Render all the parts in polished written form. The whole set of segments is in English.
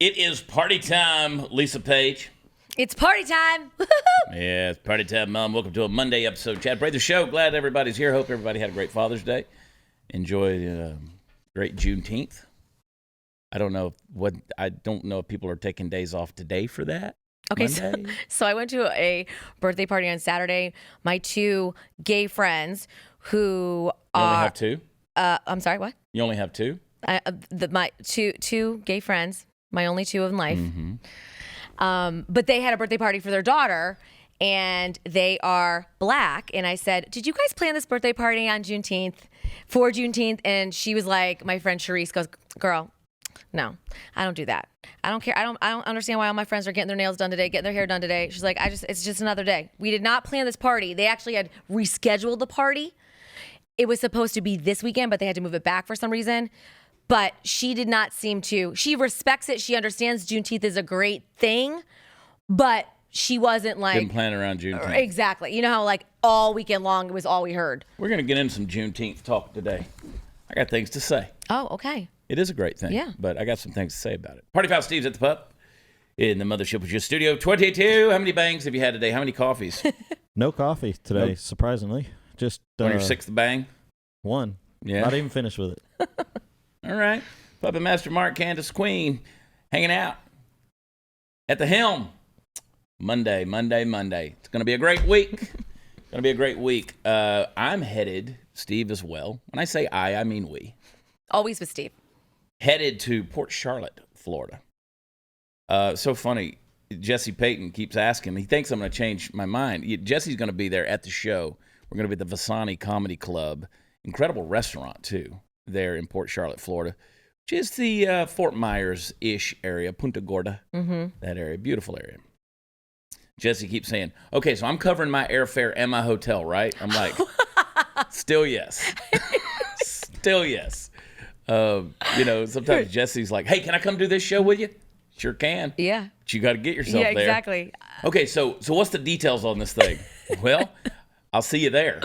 It is party time, Lisa Page. It's party time. Yeah, it's party time, Mom. Welcome to a Monday episode of Chad Prather Show. Glad everybody's here. Hope everybody had a great Father's Day. Enjoyed great Juneteenth. I don't know if people are taking days off today for that. Okay, so I went to a birthday party on Saturday. My two gay friends who You only have two? I'm sorry, what? You only have two? My two gay friends, my only two in life. Mm-hmm. But they had a birthday party for their daughter, and they are black. And I said, "Did you guys plan this birthday party on for Juneteenth?" And she was like, my friend Sharice goes, "Girl, no, I don't do that. I don't care. I don't understand why all my friends are getting their nails done today, getting their hair done today." She's like, it's just another day. We did not plan this party. They actually had rescheduled the party. It was supposed to be this weekend, but they had to move it back for some reason. But she did not seem to. She respects it. She understands Juneteenth is a great thing, but she wasn't like. Didn't plan around Juneteenth. Exactly. You know how like all weekend long it was all we heard. We're going to get into some Juneteenth talk today. I got things to say. Oh, okay. It is a great thing. Yeah. But I got some things to say about it. Party Pal Steve's at the pub in the Mothership with your Studio 22. How many bangs have you had today? How many coffees? No coffee today, Nope. Surprisingly. Just On your sixth bang? one. Yeah. Not even finished with it. All right. Puppet Master Mark, Candace Queen, hanging out at the helm. Monday. It's going to be a great week. I'm headed, Steve as well. When I say I mean we. Always with Steve. Headed to Port Charlotte, Florida. So funny. Jesse Payton keeps asking. He thinks I'm going to change my mind. Jesse's going to be there at the show. We're going to be at the Vasani Comedy Club. Incredible restaurant, too, there in Port Charlotte, Florida, which is the Fort Myers-ish area, Punta Gorda, that area. Beautiful area. Jesse keeps saying, okay, so I'm covering my airfare and my hotel, right? I'm like, still yes. Still yes. Sometimes Jesse's like, hey, can I come do this show with you? Sure can. Yeah. But you got to get yourself there. Yeah, exactly. Okay, so what's the details on this thing? Well, I'll see you there.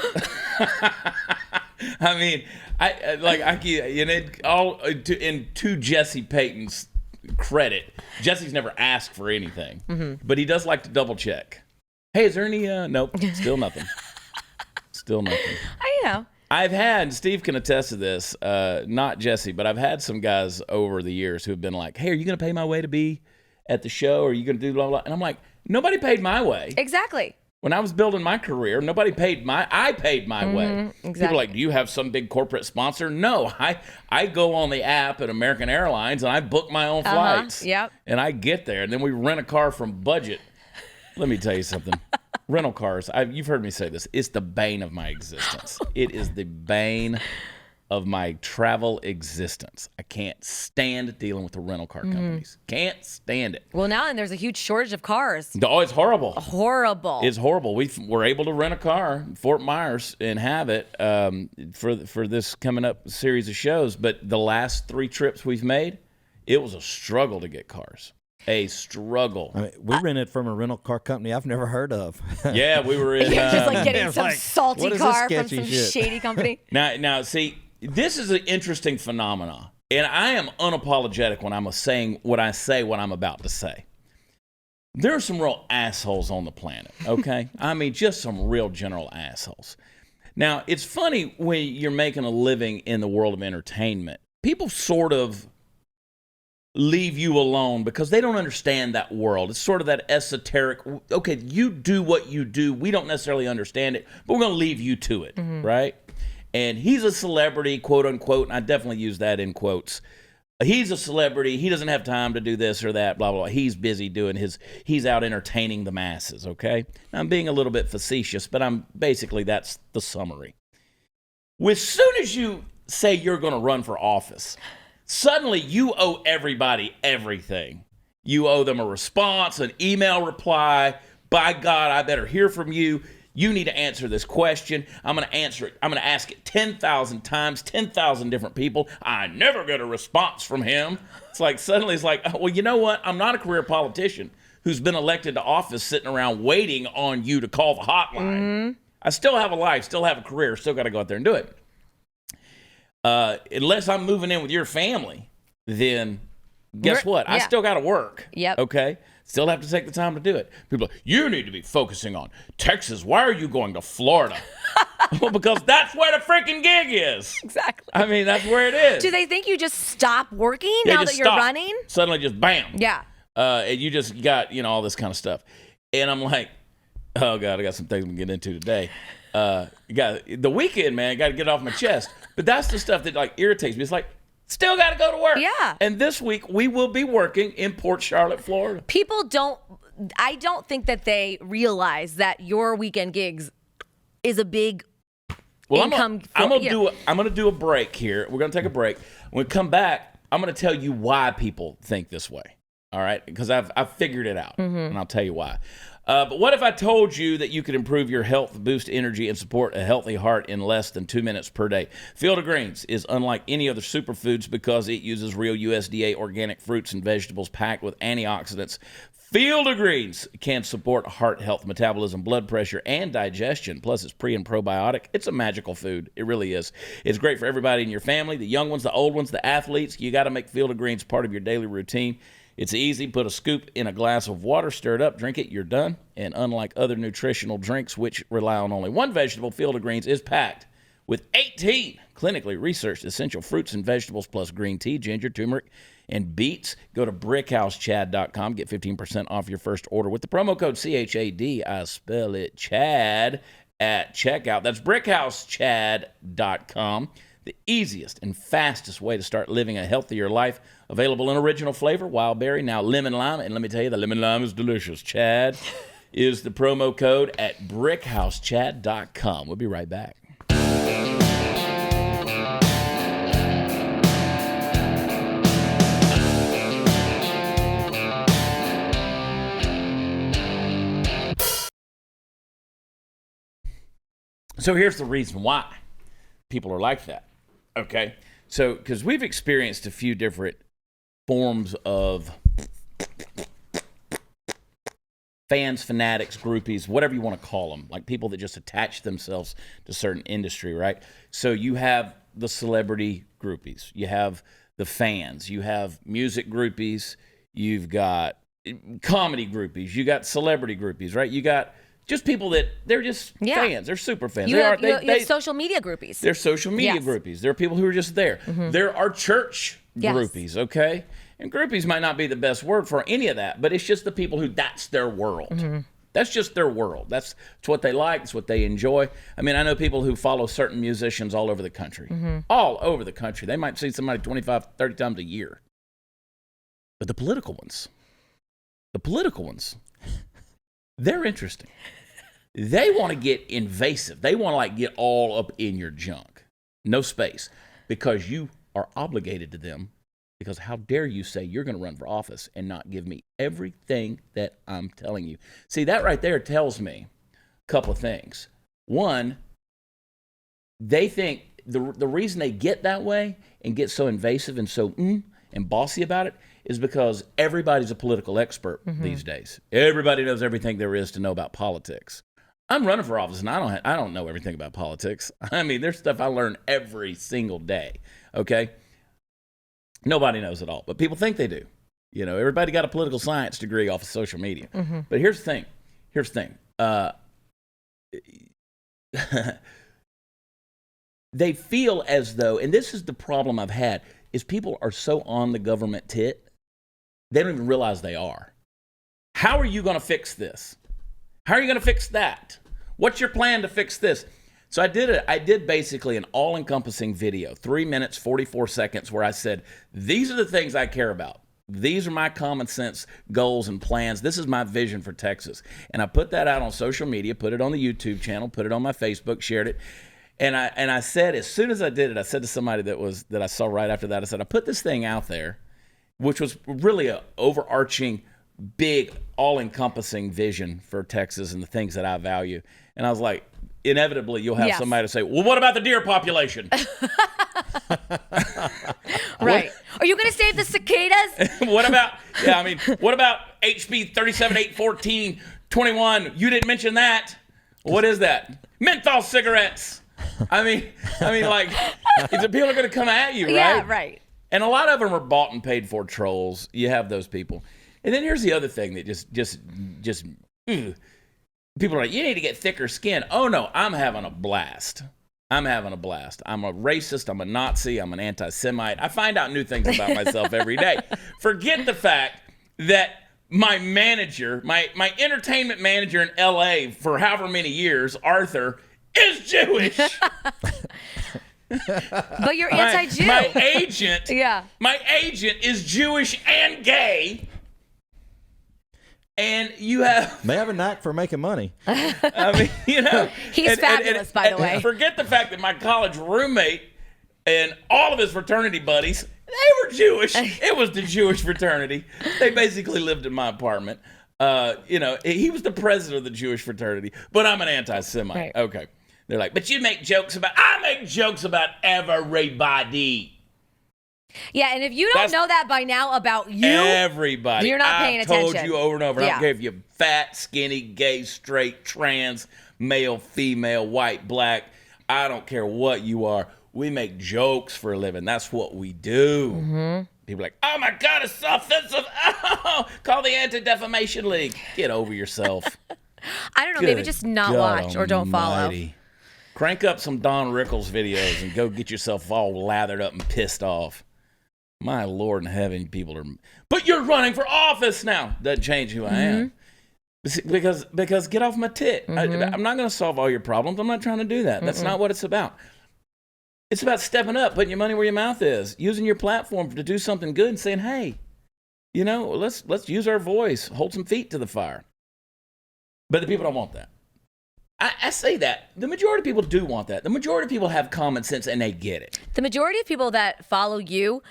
I mean, to Jesse Payton's credit, Jesse's never asked for anything, but he does like to double check. Hey, is there any? Nope, still nothing. Still nothing. I've had, Steve can attest to this, not Jesse, but I've had some guys over the years who have been like, hey, are you going to pay my way to be at the show? Or are you going to do blah, blah? And I'm like, nobody paid my way. Exactly. When I was building my career, I paid my way. Exactly. People are like, do you have some big corporate sponsor? No, I go on the app at American Airlines and I book my own flights. Yep. And I get there and then we rent a car from Budget. Let me tell you something. Rental cars, you've heard me say this, it's the bane of my existence. It is the bane of my travel existence. I can't stand dealing with the rental car companies. Can't stand it. Well, now there's a huge shortage of cars. Oh, it's horrible. Horrible. It's horrible. We're able to rent a car in Fort Myers and have it for this coming up series of shows. But the last 3 trips we've made, it was a struggle to get cars. A struggle. I mean, we rented from a rental car company I've never heard of. Yeah, we were in. Yeah, just like getting some like, salty car from some shit? shady company. Now, see, this is an interesting phenomenon, and I am unapologetic when I'm saying what I'm about to say. There are some real assholes on the planet, okay? I mean, just some real general assholes. Now, it's funny when you're making a living in the world of entertainment. People sort of leave you alone because they don't understand that world. It's sort of that esoteric, okay, you do what you do. We don't necessarily understand it, but we're going to leave you to it, right? And he's a celebrity, quote unquote, and I definitely use that in quotes. He's a celebrity. He doesn't have time to do this or that, blah, blah, blah. He's busy doing he's out entertaining the masses, okay? Now, I'm being a little bit facetious, but that's the summary. As soon as you say you're going to run for office, suddenly you owe everybody everything. You owe them a response, an email reply. By God, I better hear from you. You need to answer this question. I'm going to answer it. I'm going to ask it 10,000 times, 10,000 different people. I never get a response from him. It's like suddenly it's like, oh, well, you know what? I'm not a career politician who's been elected to office sitting around waiting on you to call the hotline. I still have a life, still have a career, still got to go out there and do it. Unless I'm moving in with your family, then Guess what? I yeah. still got to work. Yep. Okay? Still have to take the time to do it. People are like, you need to be focusing on Texas. Why are you going to Florida? Well, because that's where the freaking gig is. Exactly. I mean, that's where it is. Do they think you just stop working Yeah, now just that you're stop. running? Suddenly just bam. Yeah. And you just got, all this kind of stuff. And I'm like, oh, God, I got some things we can get into today. Got the weekend, man, got to get it off my chest. But that's the stuff that, like, irritates me. It's like, still got to go to work. Yeah. And this week, we will be working in Port Charlotte, Florida. I don't think that they realize that your weekend gigs is a big income. I'm gonna do a break here. We're gonna take a break. When we come back, I'm gonna tell you why people think this way. All right, because I've figured it out, and I'll tell you why. But what if I told you that you could improve your health, boost energy, and support a healthy heart in less than 2 minutes per day? Field of Greens is unlike any other superfoods because it uses real USDA organic fruits and vegetables packed with antioxidants. Field of Greens can support heart health, metabolism, blood pressure, and digestion. Plus, it's pre and probiotic. It's a magical food. It really is. It's great for everybody in your family, the young ones, the old ones, the athletes. You got to make Field of Greens part of your daily routine. It's easy. Put a scoop in a glass of water, stir it up, drink it, you're done. And unlike other nutritional drinks, which rely on only one vegetable, Field of Greens is packed with 18 clinically researched essential fruits and vegetables, plus green tea, ginger, turmeric, and beets. Go to brickhousechad.com. Get 15% off your first order with the promo code CHAD. I spell it Chad at checkout. That's brickhousechad.com. The easiest and fastest way to start living a healthier life. Available in original flavor, wild berry, now lemon lime. And let me tell you, the lemon lime is delicious. Chad is the promo code at brickhousechad.com. We'll be right back. So here's the reason why people are like that, okay? So, because we've experienced a few different forms of fans, fanatics, groupies, whatever you want to call them, like people that just attach themselves to certain industry, right? So you have the celebrity groupies, you have the fans, you have music groupies, you've got comedy groupies, you got celebrity groupies, right? You got just people that they're just fans. They're super fans. You have social media groupies. They're social media groupies. They're people who are just there. There are church groupies, okay? And groupies might not be the best word for any of that, but it's just the people who that's their world. That's just their world. That's what they like. It's what they enjoy. I mean, I know people who follow certain musicians all over the country. All over the country. They might see somebody 25, 30 times a year. But the political ones, they're interesting. They want to get invasive. They want to like get all up in your junk. No space. Because you are obligated to them. Because how dare you say you're going to run for office and not give me everything that I'm telling you. See, that right there tells me a couple of things. One, they think the reason they get that way and get so invasive and so and bossy about it is because everybody's a political expert these days. Everybody knows everything there is to know about politics. I'm running for office, and I don't know everything about politics. I mean, there's stuff I learn every single day, okay? Nobody knows it all, but people think they do. You know, everybody got a political science degree off of social media. But here's the thing. They feel as though, and this is the problem I've had, is people are so on the government tit, they don't even realize they are. How are you going to fix this? How are you going to fix that? What's your plan to fix this? So I did basically an all-encompassing video, 3 minutes, 44 seconds, where I said, these are the things I care about. These are my common sense goals and plans. This is my vision for Texas. And I put that out on social media, put it on the YouTube channel, put it on my Facebook, shared it. And I said, as soon as I did it, I said to somebody that I saw right after that, I said, I put this thing out there, which was really an overarching, big, all-encompassing vision for Texas and the things that I value. And I was like, inevitably, you'll have somebody to say, well, what about the deer population? Right. Are you going to save the cicadas? What about HB 3781421? You didn't mention that. What is that? Menthol cigarettes. I mean, like, people are going to come at you, right? Yeah, right. And a lot of them are bought and paid for trolls. You have those people. And then here's the other thing that just people are like, you need to get thicker skin. Oh, no, I'm having a blast. I'm having a blast. I'm a racist. I'm a Nazi. I'm an anti-Semite. I find out new things about myself every day. Forget the fact that my manager, my entertainment manager in L.A. for however many years, Arthur, is Jewish. But you're anti-Jew. My agent, yeah. My agent is Jewish and gay. And you have... They have a knack for making money. I mean, you know... He's fabulous, by the way. Forget the fact that my college roommate and all of his fraternity buddies, they were Jewish. It was the Jewish fraternity. They basically lived in my apartment. You know, he was the president of the Jewish fraternity, but I'm an anti-Semite. Right. Okay. They're like, but you make jokes about... I make jokes about everybody. Yeah, and if you don't know that by now about you, everybody. You're not paying attention. I've told you over and over. I Yeah. don't care if you're fat, skinny, gay, straight, trans, male, female, white, black. I don't care what you are. We make jokes for a living. That's what we do. Mm-hmm. People are like, oh my God, it's so offensive. Oh, call the Anti-Defamation League. Get over yourself. I don't know, maybe just not watch or don't follow. Crank up some Don Rickles videos and go get yourself all lathered up and pissed off. My Lord in heaven, people are... But you're running for office now. Doesn't change who I am. Because get off my tit. I'm not going to solve all your problems. I'm not trying to do that. That's not what it's about. It's about stepping up, putting your money where your mouth is, using your platform to do something good and saying, hey, you know, let's use our voice, hold some feet to the fire. But the people don't want that. I say that. The majority of people do want that. The majority of people have common sense and they get it. The majority of people that follow you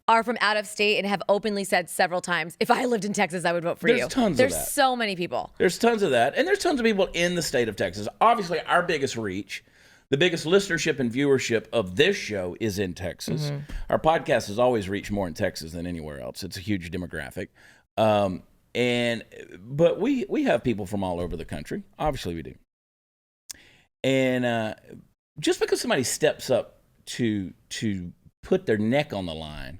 are from out of state and have openly said several times, if I lived in Texas, I would vote for you. There's tons of that. There's so many people. There's tons of that. And there's tons of people in the state of Texas. Obviously, our biggest reach, the biggest listenership and viewership of this show is in Texas. Our podcast has always reached more in Texas than anywhere else. It's a huge demographic. But we have people from all over the country. Obviously, we do. And just because somebody steps up to put their neck on the line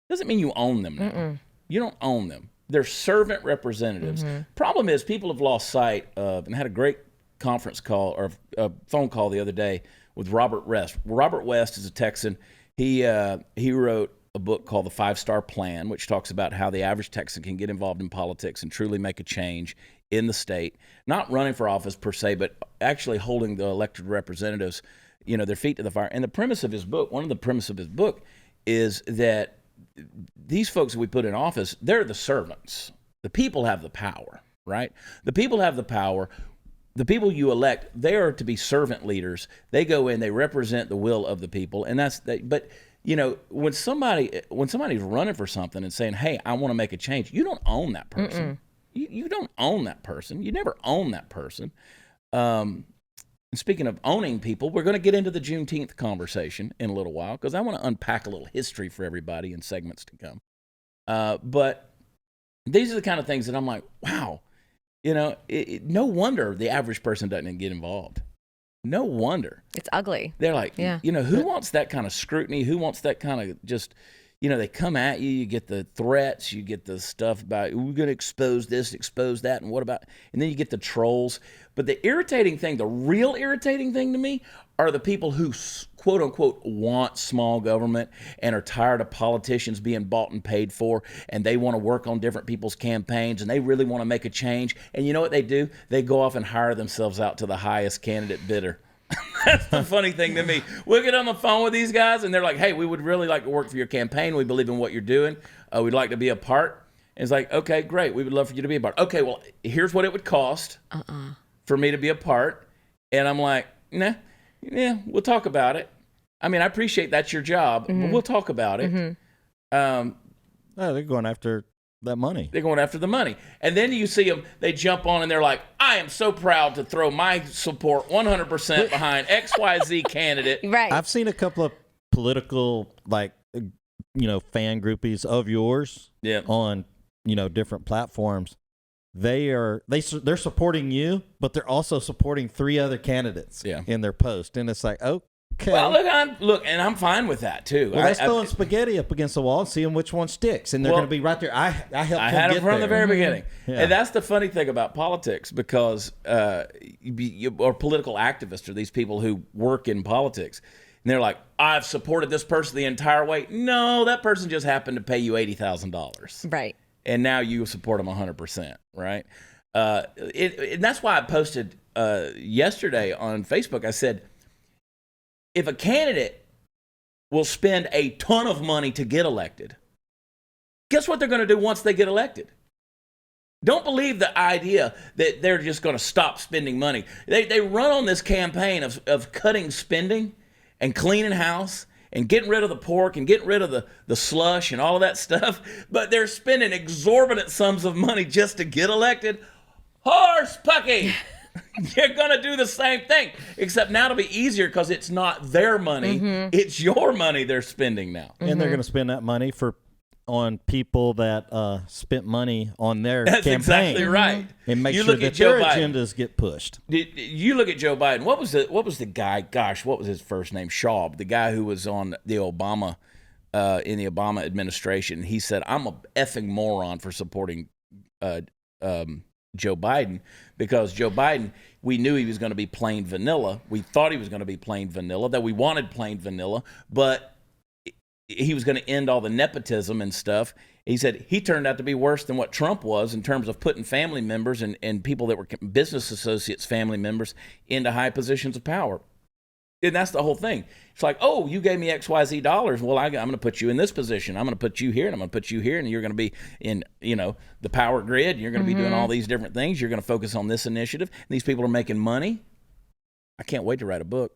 doesn't mean you own them now. You don't own them. They're servant representatives. Problem is, people have lost sight of, and had a great conference call or a phone call the other day with Robert West. Robert West is a Texan. He wrote a book called The 5-Star Plan, which talks about how the average Texan can get involved in politics and truly make a change in the state. Not running for office per se, but actually holding the elected representatives, you know, their feet to the fire. And the premise of his book, one of the premise of his book, is that these folks that we put in office, they're the servants. The people have the power, right? The people have the power. The people you elect, they are to be servant leaders. They go in, they represent the will of the people, and that's that. But you know, when somebody's running for something and saying, "Hey, I want to make a change," you don't own that person. You don't own that person. You never own that person. And speaking of owning people, we're going to get into the Juneteenth conversation in a little while because I want to unpack a little history for everybody in segments to come. But these are the kind of things that I'm like, wow, you know, no wonder the average person doesn't get involved. No wonder. It's ugly. They're like, you know, who wants that kind of scrutiny? Who wants that kind of just, you know, they come at you, you get the threats, you get the stuff about, we're going to expose this, expose that, and what about, and then you get the trolls. But the irritating thing, the real irritating thing to me are the people who, quote unquote, want small government and are tired of politicians being bought and paid for, and they want to work on different people's campaigns, and they really want to make a change. And you know what they do? They go off and hire themselves out to the highest candidate bidder. That's the funny thing to me. We'll get on the phone with these guys, and they're like, hey, we would really like to work for your campaign. We believe in what you're doing. We'd like to be a part. And it's like, okay, great. We would love for you to be a part. Okay, well, here's what it would cost for me to be a part. And I'm like, nah, yeah, we'll talk about it. I mean, I appreciate that's your job, but we'll talk about it. No, they're going after that money. They're going after the money. And then you see them, they jump on and they're like, I am so proud to throw my support 100% behind XYZ candidate. Right. I've seen a couple of political, like, you know, fan groupies of yours on, you know, different platforms. They're supporting you, but they're also supporting 3 other candidates in their post. And it's like, oh, Okay. Well, and I'm fine with that too. Well, let's throwing spaghetti up against the wall and seeing which one sticks, and they're going to be right there. I helped. I had them from the very beginning, Yeah. and that's the funny thing about politics, because or political activists are these people who work in politics, and they're like, I've supported this person the entire way. No, that person just happened to pay you $80,000, right? And now you support them 100%, right? And that's why I posted yesterday on Facebook. I said, if a candidate will spend a ton of money to get elected, guess what they're going to do once they get elected? Don't believe the idea that they're just going to stop spending money. They run on this campaign of cutting spending and cleaning house and getting rid of the pork and getting rid of the slush and all of that stuff, but they're spending exorbitant sums of money just to get elected. Horse pucky! You're going to do the same thing, except now it'll be easier because it's not their money. It's your money they're spending now. And they're going to spend that money on people that spent money on their That's campaign. exactly right. And make You sure look that at Joe their Biden. agendas get pushed. You look at Joe Biden. What was the guy? Gosh, what was his first name? Schaub, the guy who was on the Obama in the Obama administration. He said, "I'm a effing moron for supporting Joe Biden, because Joe Biden, we knew he was going to be plain vanilla. We thought he was going to be plain vanilla, that we wanted plain vanilla, but he was going to end all the nepotism and stuff." He said he turned out to be worse than what Trump was in terms of putting family members and people that were business associates, family members, into high positions of power. And that's the whole thing. It's like, oh, you gave me XYZ dollars. Well, I'm going to put you in this position. I'm going to put you here, and I'm going to put you here, and you're going to be in, the power grid. And you're going to be doing all these different things. You're going to focus on this initiative. And these people are making money. I can't wait to write a book.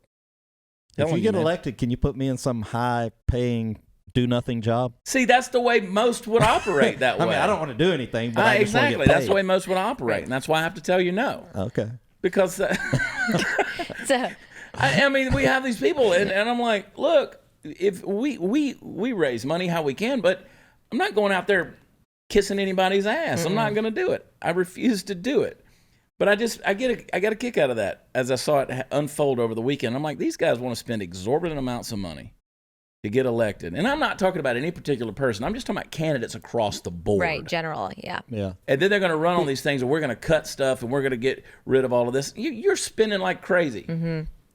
If you get elected, can you put me in some high-paying, do-nothing job? See, that's the way most would operate that way. I mean, I don't want to do anything, but I just want to get paid. That's the way most would operate, and that's why I have to tell you no. Okay. Because I mean, we have these people, and I'm like, look, if we raise money how we can, but I'm not going out there kissing anybody's ass. I'm not going to do it. I refuse to do it. But I got a kick out of that as I saw it unfold over the weekend. I'm like, these guys want to spend exorbitant amounts of money to get elected. And I'm not talking about any particular person. I'm just talking about candidates across the board. Right, general, yeah. Yeah. And then they're going to run on these things, and we're going to cut stuff, and we're going to get rid of all of this. You're spending like crazy.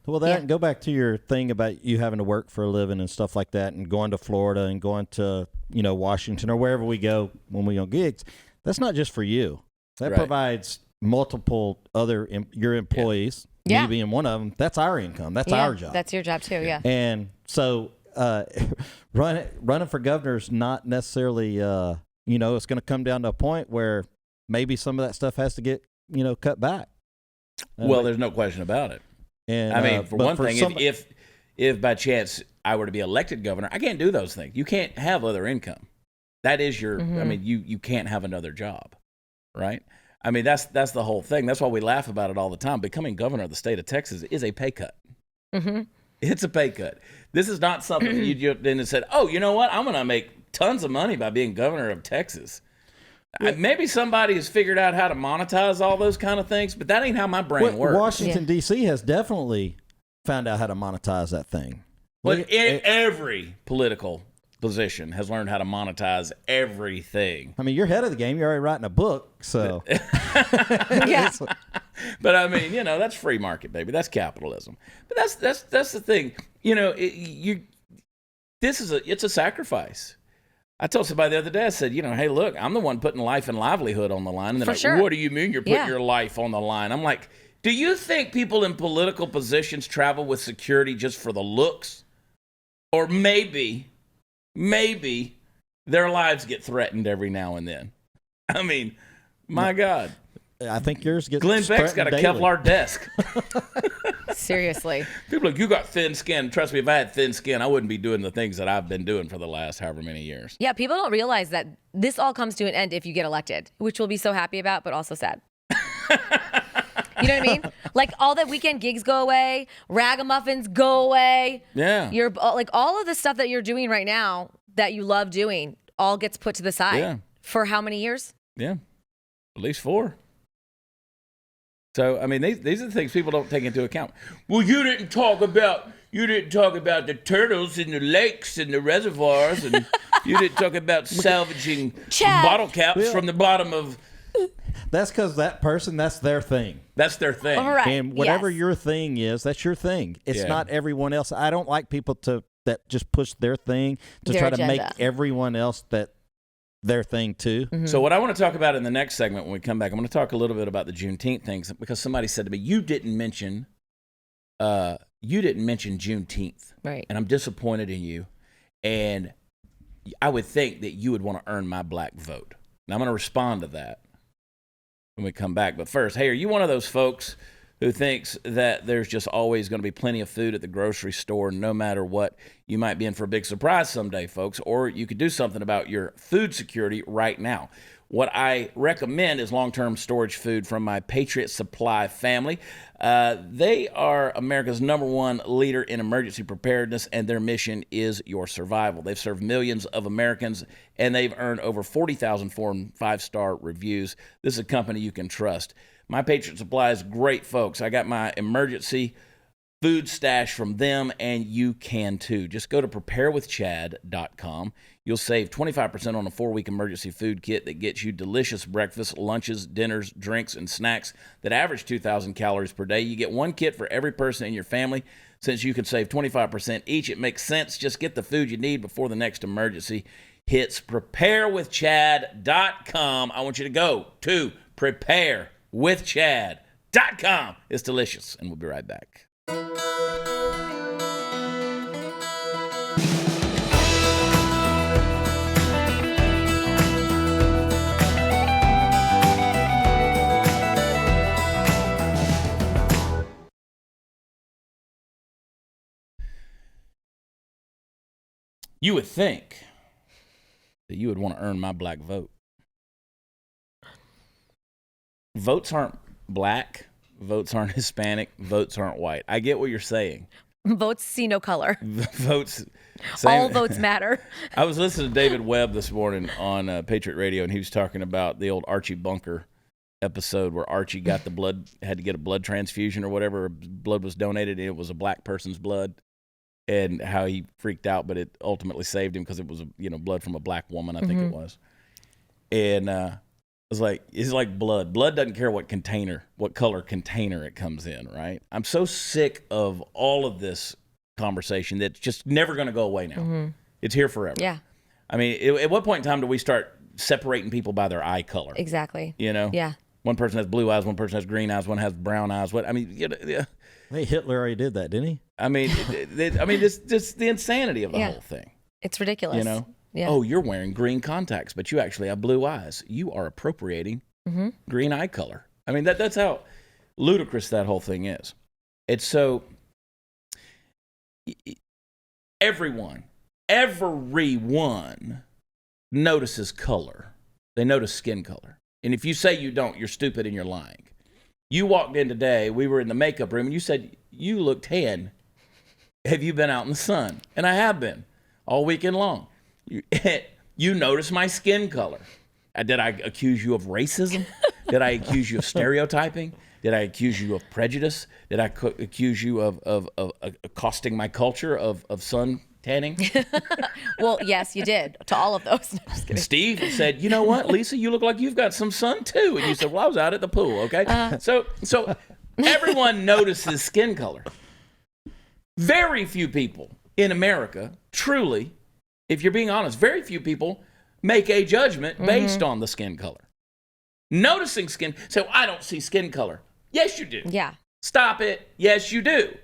Well, and go back to your thing about you having to work for a living and stuff like that, and going to Florida and going to, Washington or wherever we go when we on gigs. That's not just for you. That provides multiple other your employees. Yeah. Me being one of them. That's our income. That's our job. That's your job too. Yeah. And so running for governor is not necessarily it's going to come down to a point where maybe some of that stuff has to get cut back. Well, there's no question about it. And I mean, for one thing, if by chance I were to be elected governor, I can't do those things. You can't have other income. That is your. I mean, you can't have another job, right? I mean, that's the whole thing. That's why we laugh about it all the time. Becoming governor of the state of Texas is a pay cut. It's a pay cut. This is not something that you then said, oh, you know what? I'm going to make tons of money by being governor of Texas. Maybe somebody has figured out how to monetize all those kind of things, but that ain't how my brain works. Washington, D.C. has definitely found out how to monetize that thing. But every political position has learned how to monetize everything. I mean, you're ahead of the game. You're already writing a book, so. Yeah. But I mean, that's free market, baby. That's capitalism. But that's the thing. It's a sacrifice. I told somebody the other day, I said, hey, look, I'm the one putting life and livelihood on the line. And they're like, sure. What do you mean you're putting your life on the line? I'm like, do you think people in political positions travel with security just for the looks? Or maybe their lives get threatened every now and then. I mean, my God. I think yours gets Glenn Beck's got a daily. Kevlar desk. Seriously. People are like, you got thin skin. Trust me, if I had thin skin, I wouldn't be doing the things that I've been doing for the last however many years. Yeah, people don't realize that this all comes to an end if you get elected, which we'll be so happy about, but also sad. You know what I mean? Like all that weekend gigs go away, ragamuffins go away. Yeah. You're like all of the stuff that you're doing right now that you love doing all gets put to the side. Yeah. For how many years? Yeah. At least 4. So, I mean, these are the things people don't take into account. Well, you didn't talk about You didn't talk about the turtles in the lakes and the reservoirs, and you didn't talk about salvaging bottle caps from the bottom of... That's because that person, that's their thing. That's their thing. All right. And whatever your thing is, that's your thing. It's not everyone else. I don't like people that just push their thing to try to make everyone else their thing too. Mm-hmm. So what I want to talk about in the next segment when we come back, I'm going to talk a little bit about the Juneteenth things, because somebody said to me, you didn't mention Juneteenth. Right. And I'm disappointed in you. And I would think that you would want to earn my black vote. Now I'm going to respond to that when we come back. But first, hey, are you one of those folks who thinks that there's just always going to be plenty of food at the grocery store no matter what? You might be in for a big surprise someday, folks, or you could do something about your food security right now. What I recommend is long-term storage food from my Patriot Supply family. They are America's #1 leader in emergency preparedness, and their mission is your survival. They've served millions of Americans, and they've earned over 40,000 4- and 5-star reviews. This is a company you can trust. My Patriot Supply is great, folks. I got my emergency food stash from them, and you can too. Just go to preparewithchad.com. You'll save 25% on a 4-week emergency food kit that gets you delicious breakfasts, lunches, dinners, drinks, and snacks that average 2,000 calories per day. You get one kit for every person in your family. Since you can save 25% each, it makes sense. Just get the food you need before the next emergency hits. Preparewithchad.com. I want you to go to preparewithchad.com. It's delicious, and we'll be right back. You would think that you would want to earn my black vote. Votes aren't black. Votes aren't Hispanic. Votes aren't white. I get what you're saying. Votes see no color. Votes. All votes matter. I was listening to David Webb this morning on Patriot Radio, and he was talking about the old Archie Bunker episode where Archie got the blood, had to get a blood transfusion or whatever. Blood was donated, and it was a black person's blood, and how he freaked out, but it ultimately saved him because it was blood from a black woman, I think it was. And it's like blood. Blood doesn't care what color container it comes in, right? I'm so sick of all of this conversation that's just never going to go away now. Mm-hmm. It's here forever. Yeah. I mean, at what point in time do we start separating people by their eye color? Exactly. Yeah. One person has blue eyes, one person has green eyes, one has brown eyes. I think Hitler already did that, didn't he? I mean, it's just the insanity of the whole thing. It's ridiculous. Yeah. Oh, you're wearing green contacts, but you actually have blue eyes. You are appropriating green eye color. I mean, that's how ludicrous that whole thing is. It's so everyone notices color. They notice skin color. And if you say you don't, you're stupid and you're lying. You walked in today, we were in the makeup room, and you said, you look tan. Have you been out in the sun? And I have been all weekend long. You notice my skin color. Did I accuse you of racism? Did I accuse you of stereotyping? Did I accuse you of prejudice? Did I accuse you of accosting my culture of sun tanning? Well, yes, you did to all of those. No, just kidding. Steve said, you know what, Lisa, you look like you've got some sun too. And you said, well, I was out at the pool, okay? So everyone notices skin color. Very few people in America, truly, if you're being honest, very few people make a judgment based on the skin color. Noticing skin, so I don't see skin color. Yes, you do. Yeah. Stop it. Yes, you do.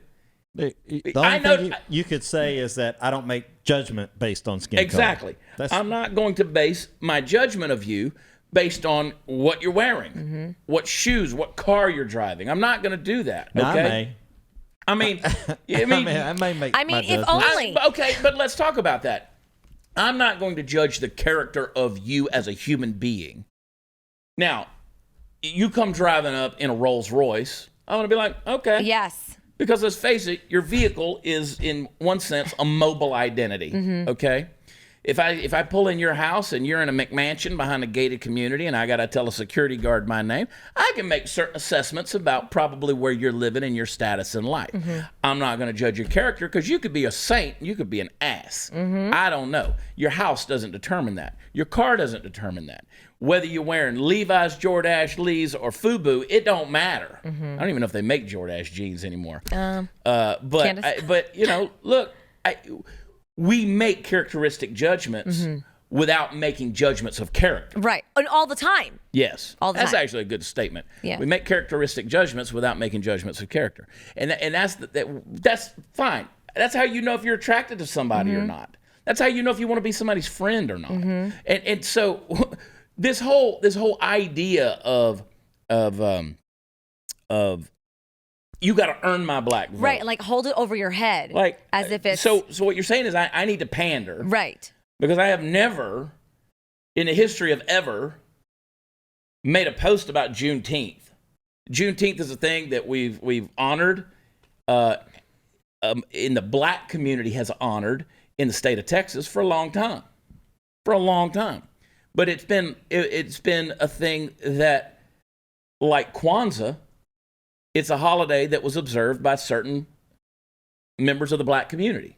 The only thing you could say is that I don't make judgment based on skin color. Exactly. I'm not going to base my judgment of you based on what you're wearing, what shoes, what car you're driving. I'm not going to do that. Okay. No, I may. I mean, I may make. I mean, my if judgment. only. Okay, but let's talk about that. I'm not going to judge the character of you as a human being. Now, you come driving up in a Rolls Royce, I'm going to be like, okay. Yes. Because let's face it, your vehicle is, in one sense, a mobile identity, okay? If I pull in your house and you're in a McMansion behind a gated community and I got to tell a security guard my name, I can make certain assessments about probably where you're living and your status in life. I'm not going to judge your character because you could be a saint, you could be an ass. I don't know. Your house doesn't determine that. Your car doesn't determine that. Whether you're wearing Levi's, Jordache, Lee's, or FUBU, it don't matter. I don't even know if they make Jordache jeans anymore. But you know, look, we make characteristic judgments without making judgments of character. Right. And all the time. Yes. All the that's time. actually a good statement. Yeah. We make characteristic judgments without making judgments of character. And that's fine. That's how you know if you're attracted to somebody or not. That's how you know if you want to be somebody's friend or not. And so this whole idea of you got to earn my black vote. Right, like hold it over your head. Like as if it's so what you're saying is I need to pander. Right. Because I have never in the history of ever made a post about Juneteenth. Juneteenth is a thing that we've honored in the black community has honored in the state of Texas for a long time. For a long time. But it's been a thing that, like Kwanzaa, it's a holiday that was observed by certain members of the black community.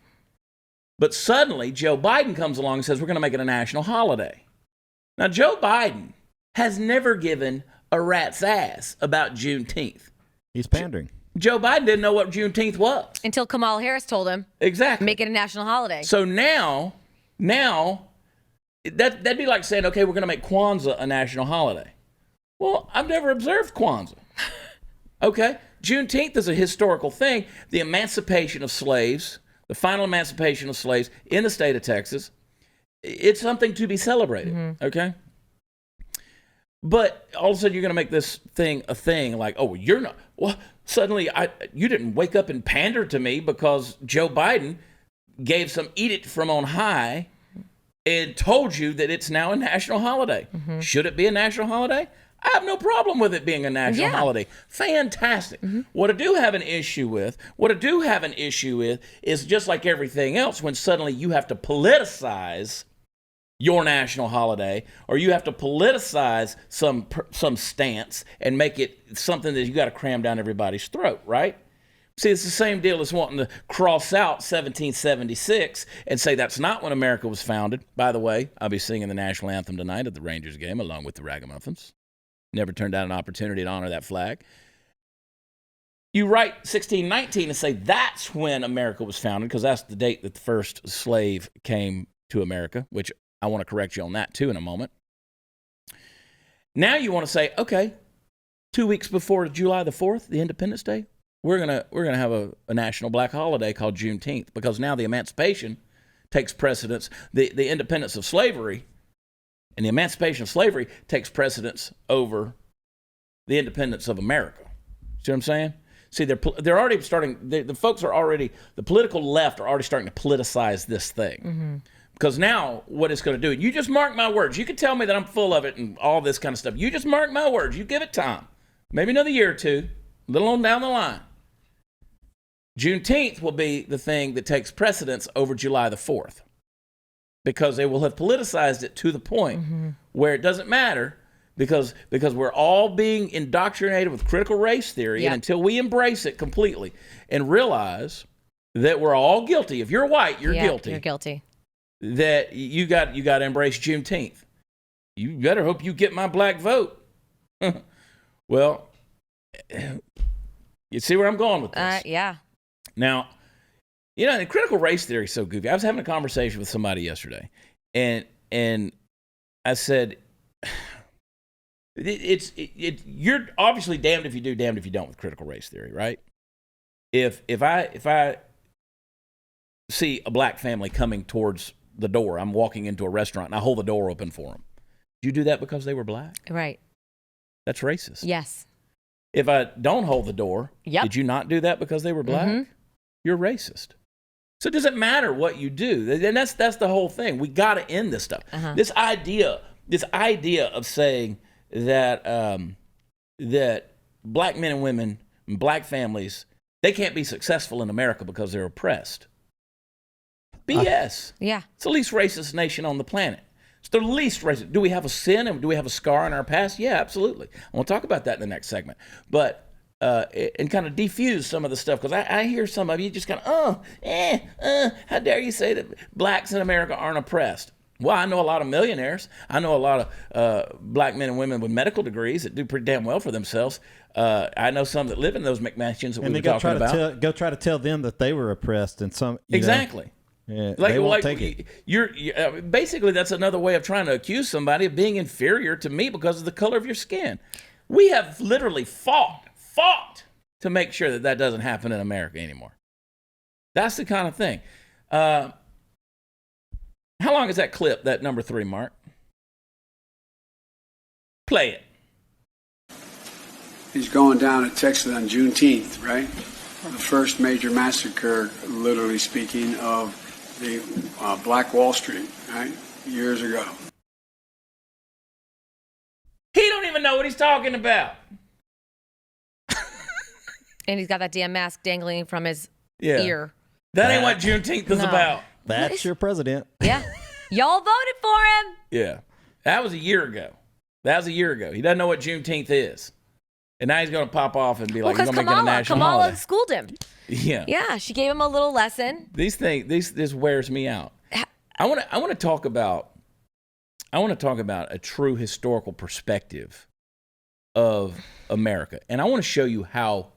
But suddenly, Joe Biden comes along and says, we're going to make it a national holiday. Now, Joe Biden has never given a rat's ass about Juneteenth. He's pandering. Joe Biden didn't know what Juneteenth was. Until Kamala Harris told him. Exactly. Make it a national holiday. So now, that'd be like saying, okay, we're going to make Kwanzaa a national holiday. Well, I've never observed Kwanzaa. Okay? Juneteenth is a historical thing. The emancipation of slaves, the final emancipation of slaves in the state of Texas, it's something to be celebrated. Okay? But all of a sudden you're going to make this thing a thing like, oh, you're not. Well, suddenly you didn't wake up and pander to me because Joe Biden gave some edict from on high and told you that it's now a national holiday. Should it be a national holiday? I have no problem with it being a national holiday. Fantastic. What I do have an issue with is just like everything else, when suddenly you have to politicize your national holiday, or you have to politicize some stance and make it something that you got to cram down everybody's throat, right? See, it's the same deal as wanting to cross out 1776 and say that's not when America was founded. By the way, I'll be singing the national anthem tonight at the Rangers game along with the Ragamuffins. Never turned down an opportunity to honor that flag. You write 1619 and say that's when America was founded, because that's the date that the first slave came to America, which I want to correct you on that too in a moment. Now you want to say, okay, 2 weeks before July the 4th, the Independence Day, we're gonna have a national black holiday called Juneteenth, because now the emancipation takes precedence. The independence of slavery and the emancipation of slavery takes precedence over the independence of America. See what I'm saying? See, they're already starting. The folks are already, the political left are already starting to politicize this thing. Because now what it's going to do, you just mark my words. You can tell me that I'm full of it and all this kind of stuff. You just mark my words. You give it time. Maybe another year or two, a little on down the line. Juneteenth will be the thing that takes precedence over July the 4th. Because they will have politicized it to the point where it doesn't matter, because we're all being indoctrinated with critical race theory, and until we embrace it completely and realize that we're all guilty. If you're white, you're guilty. You're guilty. That you got to embrace Juneteenth. You better hope you get my black vote. Well, you see where I'm going with this? Yeah. Now, you know, the critical race theory is so goofy. I was having a conversation with somebody yesterday, and I said, you're obviously damned if you do, damned if you don't with critical race theory, right? If I see a black family coming towards the door, I'm walking into a restaurant and I hold the door open for them. Did you do that because they were black? Right. That's racist. Yes. If I don't hold the door, did you not do that because they were black? You're racist. So it doesn't matter what you do. And that's the whole thing. We got to end this stuff. This idea of saying that that black men and women and black families, they can't be successful in America because they're oppressed. BS. Yeah. It's the least racist nation on the planet. It's the least racist. Do we have a sin and do we have a scar in our past? Yeah, absolutely. I want to talk about that in the next segment. But and kind of defuse some of the stuff, because I hear some of you just kind of, how dare you say that blacks in America aren't oppressed? Well, I know a lot of millionaires. I know a lot of black men and women with medical degrees that do pretty damn well for themselves. I know some that live in those McMansions that we were talking about. Go try to tell them that they were oppressed and some. Exactly. Yeah, they won't take it. You're basically, that's another way of trying to accuse somebody of being inferior to me because of the color of your skin. We have literally fought to make sure that doesn't happen in America anymore. That's the kind of thing. How long is that clip, that number 3, Mark? Play it. He's going down to Texas on Juneteenth, right? The first major massacre, literally speaking, of the Black Wall Street, right? Years ago. He don't even know what he's talking about. And he's got that damn mask dangling from his ear. That ain't what Juneteenth is about. That's your president. Yeah. Y'all voted for him. Yeah. That was a year ago. He doesn't know what Juneteenth is. And now he's going to pop off and be like, he's going to make it a national holiday. Kamala schooled him. Yeah. Yeah, she gave him a little lesson. These things, this wears me out. I want to talk about a true historical perspective of America. And I want to show you how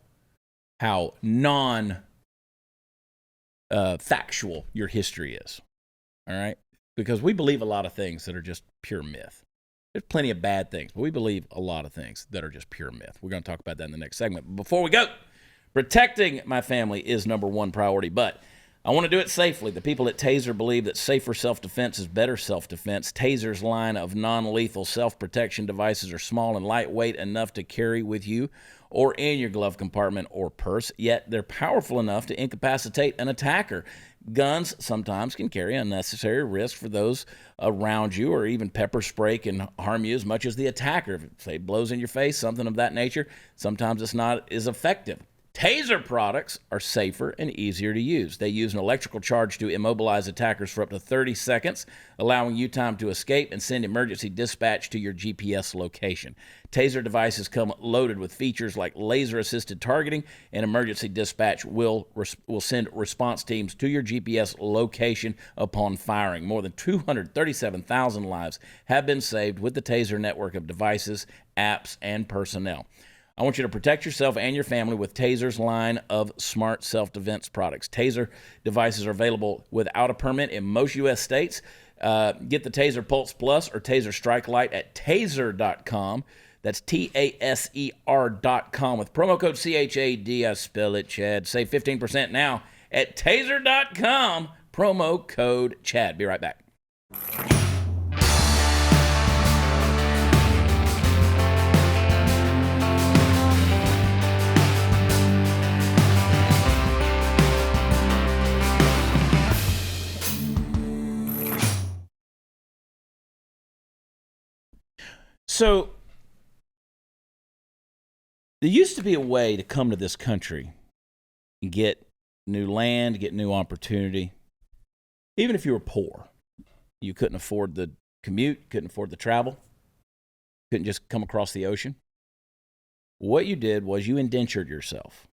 factual your history is. All right? Because we believe a lot of things that are just pure myth. There's plenty of bad things, but we believe a lot of things that are just pure myth. We're going to talk about that in the next segment. But before we go, protecting my family is number one priority, but I want to do it safely. The people at Taser believe that safer self-defense is better self-defense. Taser's line of non-lethal self-protection devices are small and lightweight enough to carry with you or in your glove compartment or purse, yet they're powerful enough to incapacitate an attacker. Guns sometimes can carry unnecessary risk for those around you, or even pepper spray can harm you as much as the attacker. If it, say, blows in your face, something of that nature, sometimes it's not as effective. Taser products are safer and easier to use. They use an electrical charge to immobilize attackers for up to 30 seconds, allowing you time to escape and send emergency dispatch to your GPS location. Taser devices come loaded with features like laser-assisted targeting, and emergency dispatch will send response teams to your GPS location upon firing. More than 237,000 lives have been saved with the Taser network of devices, apps, and personnel. I want you to protect yourself and your family with Taser's line of smart self-defense products. Taser devices are available without a permit in most U.S. states. Get the Taser Pulse Plus or Taser Strike Light at taser.com. That's TASER.com with promo code CHAD. I spell it, Chad. Save 15% now at taser.com. Promo code Chad. Be right back. So, there used to be a way to come to this country and get new land, get new opportunity. Even if you were poor, you couldn't afford the commute, couldn't afford the travel, couldn't just come across the ocean. What you did was you indentured yourself.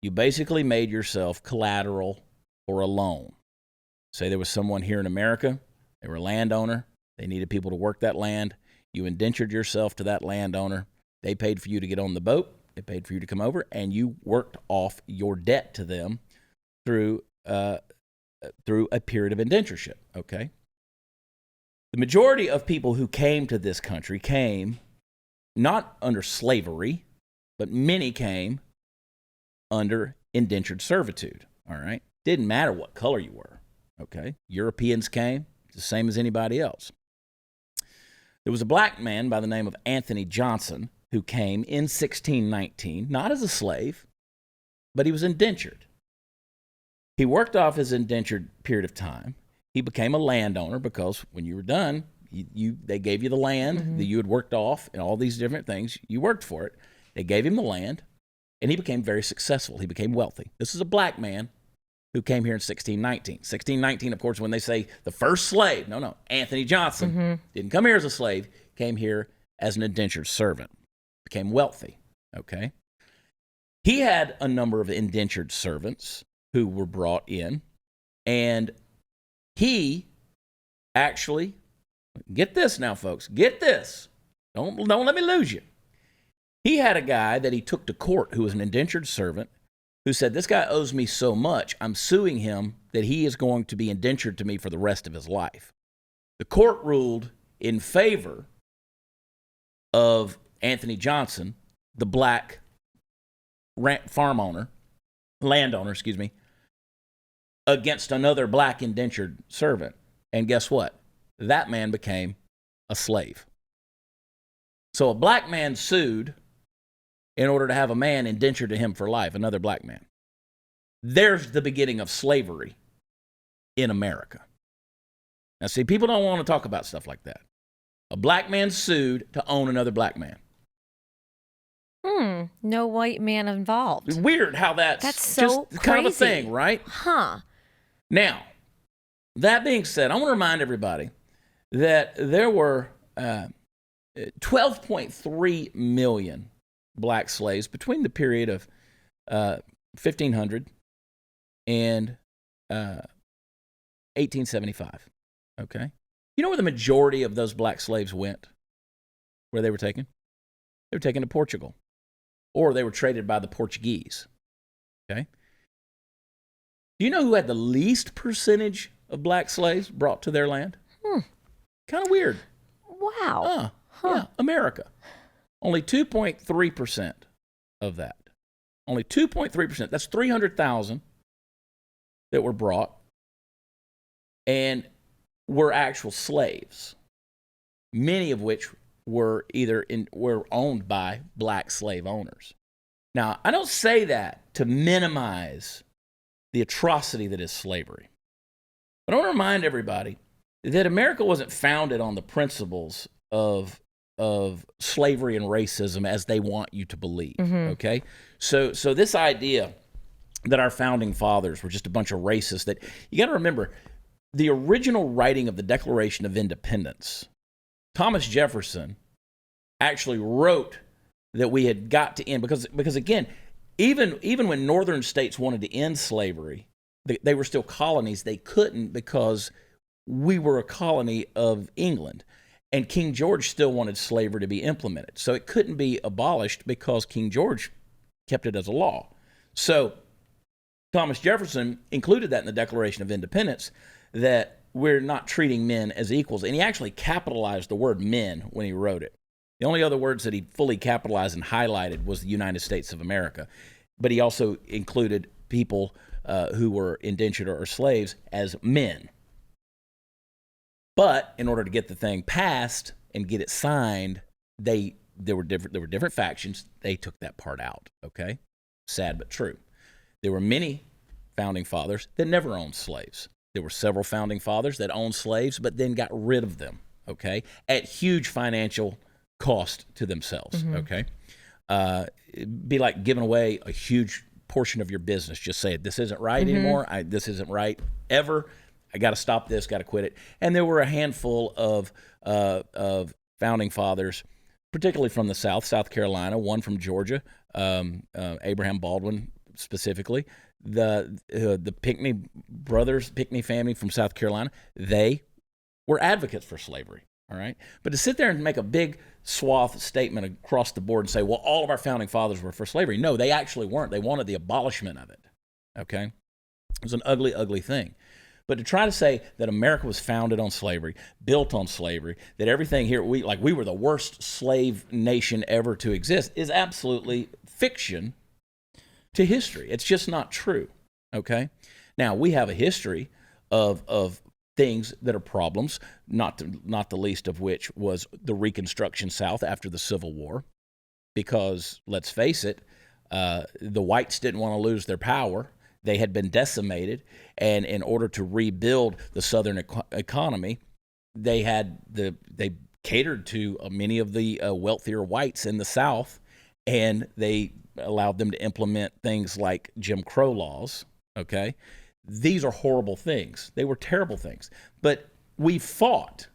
You basically made yourself collateral or a loan. Say there was someone here in America, they were a landowner, they needed people to work that land. You indentured yourself to that landowner. They paid for you to get on the boat. They paid for you to come over, and you worked off your debt to them through a period of indentureship. Okay. The majority of people who came to this country came not under slavery, but many came under indentured servitude. All right. Didn't matter what color you were. Okay. Europeans came the same as anybody else. There was a black man by the name of Anthony Johnson who came in 1619, not as a slave, but he was indentured. He worked off his indentured period of time. He became a landowner because when you were done, they gave you the land that you had worked off and all these different things. You worked for it. They gave him the land, and he became very successful. He became wealthy. This is a black man who came here in 1619. 1619, of course, when they say the first slave, no, Anthony Johnson didn't come here as a slave, came here as an indentured servant, became wealthy, okay? He had a number of indentured servants who were brought in, and he actually, get this now, folks, get this. Don't let me lose you. He had a guy that he took to court who was an indentured servant who said, this guy owes me so much, I'm suing him that he is going to be indentured to me for the rest of his life. The court ruled in favor of Anthony Johnson, the black landowner, against another black indentured servant. And guess what? That man became a slave. So a black man sued in order to have a man indentured to him for life, another black man. There's the beginning of slavery in America. Now, see, people don't want to talk about stuff like that. A black man sued to own another black man. No white man involved. It's weird how that's so just kind of a crazy. thing, right? Huh. Now, that being said, I want to remind everybody that there were 12.3 million black slaves between the period of 1500 and 1875. Okay? You know where the majority of those black slaves went? Where they were taken? They were taken to Portugal. Or they were traded by the Portuguese. Okay? Do you know who had the least percentage of black slaves brought to their land? Kind of weird. Wow. Yeah, America. Only 2.3% of that. Only 2.3%. That's 300,000 that were brought and were actual slaves, many of which were were owned by black slave owners. Now, I don't say that to minimize the atrocity that is slavery. But I want to remind everybody that America wasn't founded on the principles of slavery and racism as they want you to believe, okay? So this idea that our founding fathers were just a bunch of racists, that you got to remember, the original writing of the Declaration of Independence, Thomas Jefferson actually wrote that we had got to end, because again, even when northern states wanted to end slavery, they were still colonies. They couldn't because we were a colony of England. And King George still wanted slavery to be implemented. So it couldn't be abolished because King George kept it as a law. So Thomas Jefferson included that in the Declaration of Independence, that we're not treating men as equals. And he actually capitalized the word men when he wrote it. The only other words that he fully capitalized and highlighted was the United States of America. But he also included people who were indentured or slaves as men. But in order to get the thing passed and get it signed, there were different factions. They took that part out, okay? Sad but true. There were many founding fathers that never owned slaves. There were several founding fathers that owned slaves but then got rid of them, okay? At huge financial cost to themselves, okay? It'd be like giving away a huge portion of your business. Just say, this isn't right anymore. This isn't right ever. I got to stop this, got to quit it. And there were a handful of founding fathers, particularly from the South Carolina, one from Georgia, Abraham Baldwin specifically, the Pinckney brothers, Pinckney family from South Carolina, they were advocates for slavery, all right? But to sit there and make a big swath statement across the board and say, well, all of our founding fathers were for slavery. No, they actually weren't. They wanted the abolishment of it, okay? It was an ugly, ugly thing. But to try to say that America was founded on slavery, built on slavery, that everything here, we were the worst slave nation ever to exist, is absolutely fiction to history. It's just not true, okay? Now, we have a history of things that are problems, not the least of which was the Reconstruction South after the Civil War, because, let's face it, the whites didn't want to lose their power. They had been decimated, and in order to rebuild the Southern economy, they catered to many of the wealthier whites in the South, and they allowed them to implement things like Jim Crow laws. Okay, these are horrible things. They were terrible things. But we fought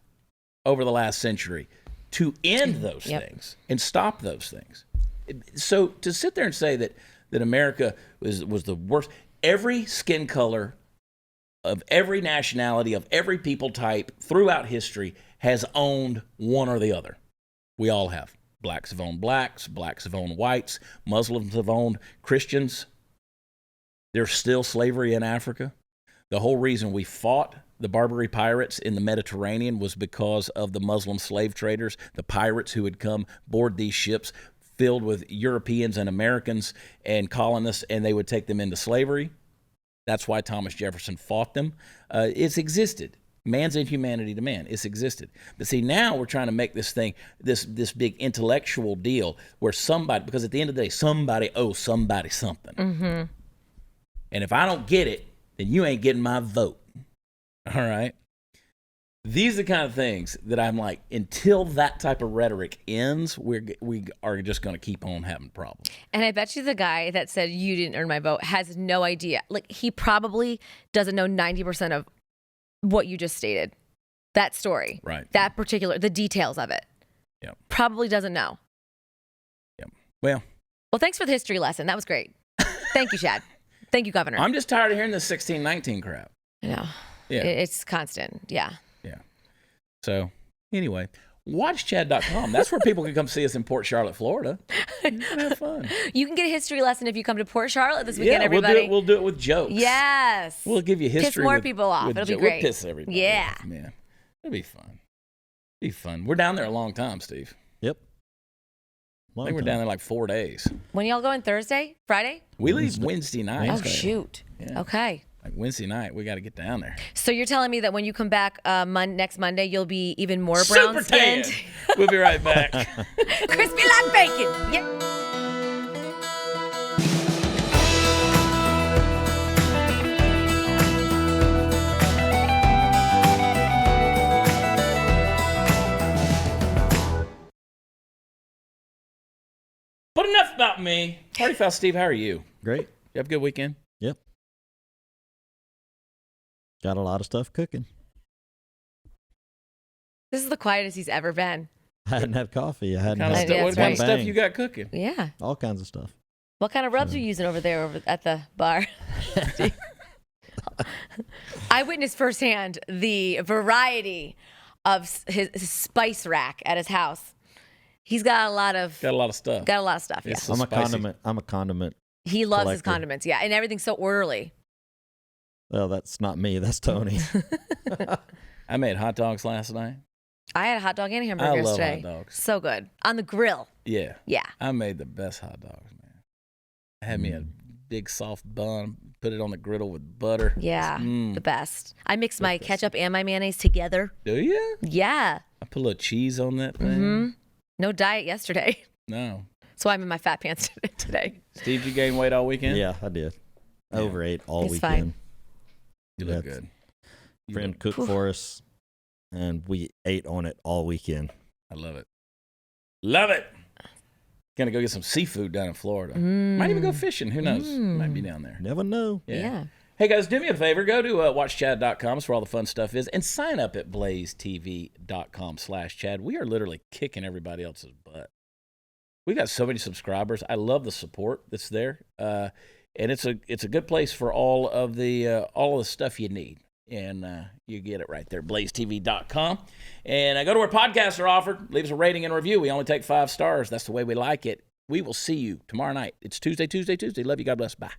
over the last century to end those things and stop those things. So to sit there and say that America was the worst, every skin color of every nationality, of every people type throughout history has owned one or the other. We all have. Blacks have owned blacks, blacks have owned whites, Muslims have owned Christians. There's still slavery in Africa. The whole reason we fought the Barbary pirates in the Mediterranean was because of the Muslim slave traders, the pirates who would come board these ships filled with Europeans and Americans and colonists, and they would take them into slavery. That's why Thomas Jefferson fought them. It's existed. Man's inhumanity to man. It's existed. But see, now we're trying to make this thing, this big intellectual deal where somebody, because at the end of the day, somebody owes somebody something. Mm-hmm. And if I don't get it, then you ain't getting my vote. All right? These are the kind of things that I'm like, until that type of rhetoric ends, we are just going to keep on having problems. And I bet you the guy that said you didn't earn my vote has no idea. Like, he probably doesn't know 90% of what you just stated. That story. Right. That particular, the details of it. Yep. Probably doesn't know. Yep. Well, thanks for the history lesson. That was great. Thank you, Chad. Thank you, Governor. I'm just tired of hearing this 1619 crap. No. Yeah. It's constant. Yeah. Yeah. So, anyway, watchchad.com. That's where people can come see us in Port Charlotte, Florida. You're gonna have fun. You can get a history lesson if you come to Port Charlotte this weekend, everybody. We'll do it with jokes. Yes. We'll give you history. Piss more people off. It'll be great. We'll piss everybody off, man. It'll be fun. Be fun. We're down there a long time, Steve. Yep. I think we're down there like 4 days. When y'all going? Thursday? Friday? We leave Wednesday night. Oh, shoot. Yeah. Okay. Like Wednesday night, we got to get down there. So you're telling me that when you come back next Monday, you'll be even more brown skinned? We'll be right back. Crispy like bacon. Yep. But enough about me. Party Foul Steve, how are you? Great. You have a good weekend? Yep. Got a lot of stuff cooking. This is the quietest he's ever been. I hadn't had coffee. I hadn't had What kind of stuff you got cooking? Yeah. all kinds of stuff. What kind of rubs are you using over there at the bar? I witnessed firsthand the variety of his spice rack at his house. He's got a lot of stuff. Got a lot of stuff. Yeah. So I'm spicy. a condiment. He loves collector. his condiments. Yeah, and everything's so orderly. Well, that's not me. That's Tony. I made hot dogs last night. I had a hot dog and a hamburger I love yesterday. hot dogs. So good. On the grill. Yeah. Yeah. I made the best hot dogs, man. I had me a big soft bun, put it on the griddle with butter. Yeah, the best. I mix my ketchup and my mayonnaise together. Do you? Yeah. I put a little cheese on that thing. Mm-hmm. No diet yesterday. No. So I'm in my fat pants today. Steve, did you gain weight all weekend? Yeah, I did. I overate all It's weekend. fine. You look good. Friend cooked for us, and we ate on it all weekend. I love it. Love it. Gonna go get some seafood down in Florida. Might even go fishing. Who knows? Might be down there. Never know. Yeah. Hey guys, do me a favor. Go to watchchad.com. That's where all the fun stuff is. And sign up at blazetv.com/Chad. We are literally kicking everybody else's butt. We got so many subscribers. I love the support that's there. And it's a good place for all of the stuff you need. And you get it right there, blazetv.com. And go to where podcasts are offered. Leave us a rating and review. We only take 5 stars. That's the way we like it. We will see you tomorrow night. It's Tuesday. Love you. God bless. Bye.